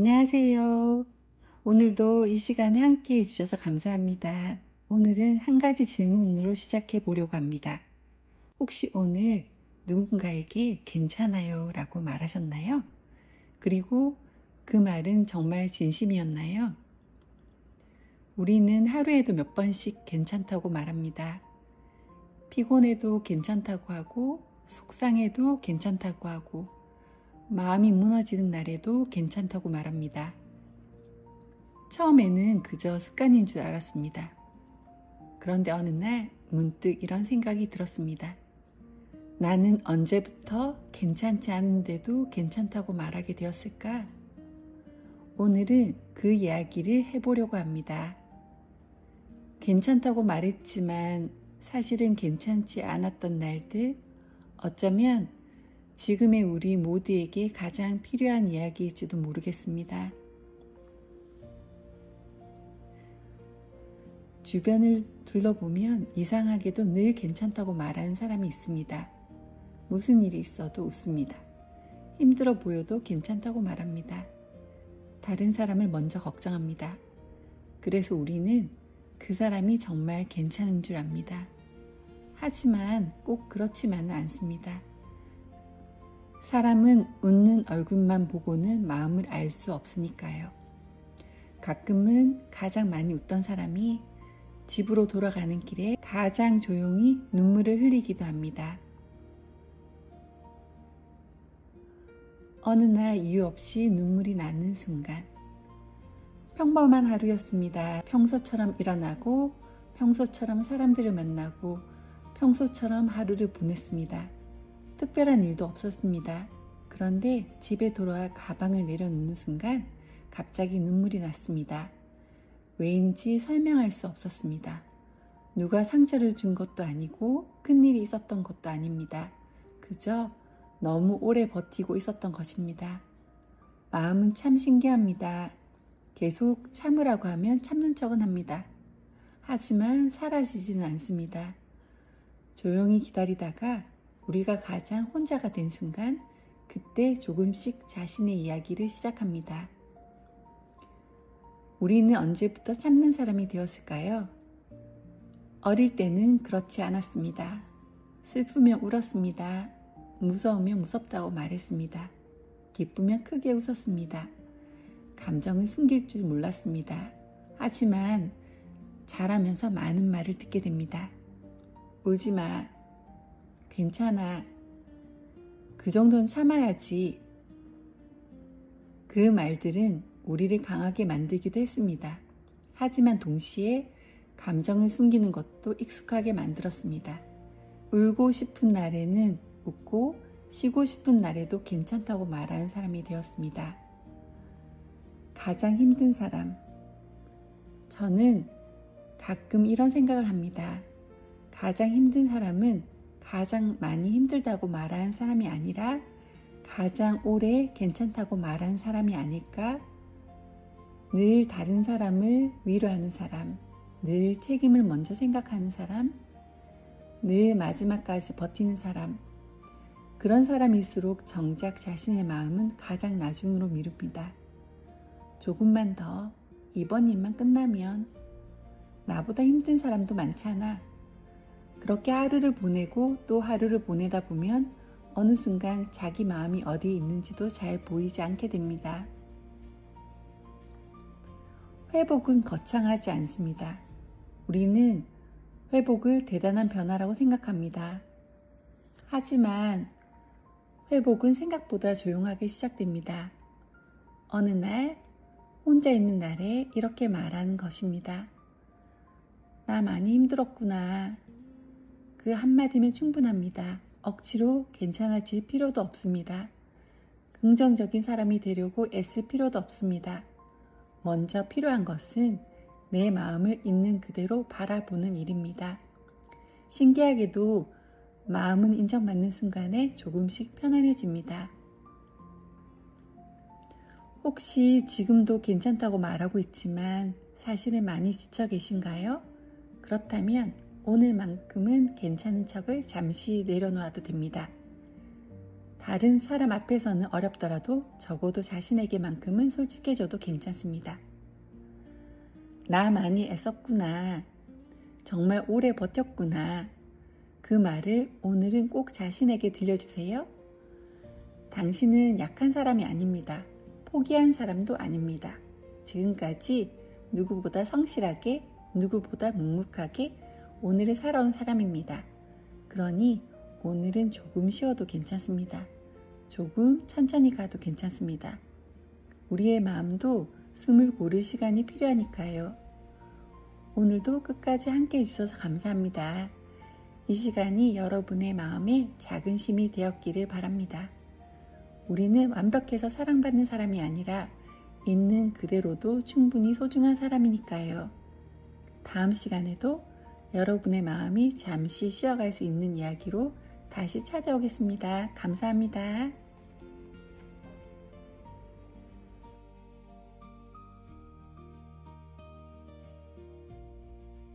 안녕하세요. 오늘도 이 시간에 함께 해주셔서 감사합니다. 오늘은 한 가지 질문으로 시작해 보려고 합니다. 혹시 오늘 누군가에게 괜찮아요 라고 말하셨나요? 그리고 그 말은 정말 진심이었나요? 우리는 하루에도 몇 번씩 괜찮다고 말합니다. 피곤해도 괜찮다고 하고, 속상해도 괜찮다고 하고, 마음이 무너지는 날에도 괜찮다고 말합니다. 처음에는 그저 습관인 줄 알았습니다. 그런데 어느 날 문득 이런 생각이 들었습니다. 나는 언제부터 괜찮지 않은데도 괜찮다고 말하게 되었을까? 오늘은 그 이야기를 해보려고 합니다. 괜찮다고 말했지만 사실은 괜찮지 않았던 날들, 어쩌면 지금의 우리 모두에게 가장 필요한 이야기일지도 모르겠습니다. 주변을 둘러보면 이상하게도 늘 괜찮다고 말하는 사람이 있습니다. 무슨 일이 있어도 웃습니다. 힘들어 보여도 괜찮다고 말합니다. 다른 사람을 먼저 걱정합니다. 그래서 우리는 그 사람이 정말 괜찮은 줄 압니다. 하지만 꼭 그렇지만은 않습니다. 사람은 웃는 얼굴만 보고는 마음을 알 수 없으니까요. 가끔은 가장 많이 웃던 사람이 집으로 돌아가는 길에 가장 조용히 눈물을 흘리기도 합니다. 어느 날 이유 없이 눈물이 나는 순간, 평범한 하루였습니다. 평소처럼 일어나고, 평소처럼 사람들을 만나고, 평소처럼 하루를 보냈습니다. 특별한 일도 없었습니다. 그런데 집에 돌아와 가방을 내려놓는 순간 갑자기 눈물이 났습니다. 왜인지 설명할 수 없었습니다. 누가 상처를 준 것도 아니고 큰일이 있었던 것도 아닙니다. 그저 너무 오래 버티고 있었던 것입니다. 마음은 참 신기합니다. 계속 참으라고 하면 참는 척은 합니다. 하지만 사라지지는 않습니다. 조용히 기다리다가 우리가 가장 혼자가 된 순간, 그때 조금씩 자신의 이야기를 시작합니다. 우리는 언제부터 참는 사람이 되었을까요? 어릴 때는 그렇지 않았습니다. 슬프면 울었습니다. 무서우면 무섭다고 말했습니다. 기쁘면 크게 웃었습니다. 감정을 숨길 줄 몰랐습니다. 하지만 자라면서 많은 말을 듣게 됩니다. 울지 마. 괜찮아. 그 정도는 참아야지. 그 말들은 우리를 강하게 만들기도 했습니다. 하지만 동시에 감정을 숨기는 것도 익숙하게 만들었습니다. 울고 싶은 날에는 웃고 쉬고 싶은 날에도 괜찮다고 말하는 사람이 되었습니다. 가장 힘든 사람. 저는 가끔 이런 생각을 합니다. 가장 힘든 사람은 가장 많이 힘들다고 말하는 사람이 아니라 가장 오래 괜찮다고 말하는 사람이 아닐까? 늘 다른 사람을 위로하는 사람, 늘 책임을 먼저 생각하는 사람, 늘 마지막까지 버티는 사람. 그런 사람일수록 정작 자신의 마음은 가장 나중으로 미룹니다. 조금만 더, 이번 일만 끝나면 나보다 힘든 사람도 많잖아. 그렇게 하루를 보내고 또 하루를 보내다 보면 어느 순간 자기 마음이 어디에 있는지도 잘 보이지 않게 됩니다. 회복은 거창하지 않습니다. 우리는 회복을 대단한 변화라고 생각합니다. 하지만 회복은 생각보다 조용하게 시작됩니다. 어느 날, 혼자 있는 날에 이렇게 말하는 것입니다. 나 많이 힘들었구나. 그 한마디면 충분합니다. 억지로 괜찮아질 필요도 없습니다. 긍정적인 사람이 되려고 애쓸 필요도 없습니다. 먼저 필요한 것은 내 마음을 있는 그대로 바라보는 일입니다. 신기하게도 마음은 인정받는 순간에 조금씩 편안해집니다. 혹시 지금도 괜찮다고 말하고 있지만 사실은 많이 지쳐 계신가요? 그렇다면 오늘만큼은 괜찮은 척을 잠시 내려놓아도 됩니다. 다른 사람 앞에서는 어렵더라도 적어도 자신에게만큼은 솔직해져도 괜찮습니다. 나 많이 애썼구나. 정말 오래 버텼구나. 그 말을 오늘은 꼭 자신에게 들려주세요. 당신은 약한 사람이 아닙니다. 포기한 사람도 아닙니다. 지금까지 누구보다 성실하게, 누구보다 묵묵하게 오늘을 살아온 사람입니다. 그러니 오늘은 조금 쉬어도 괜찮습니다. 조금 천천히 가도 괜찮습니다. 우리의 마음도 숨을 고를 시간이 필요하니까요. 오늘도 끝까지 함께 해주셔서 감사합니다. 이 시간이 여러분의 마음에 작은 힘이 되었기를 바랍니다. 우리는 완벽해서 사랑받는 사람이 아니라 있는 그대로도 충분히 소중한 사람이니까요. 다음 시간에도 여러분의 마음이 잠시 쉬어갈 수 있는 이야기로 다시 찾아오겠습니다. 감사합니다.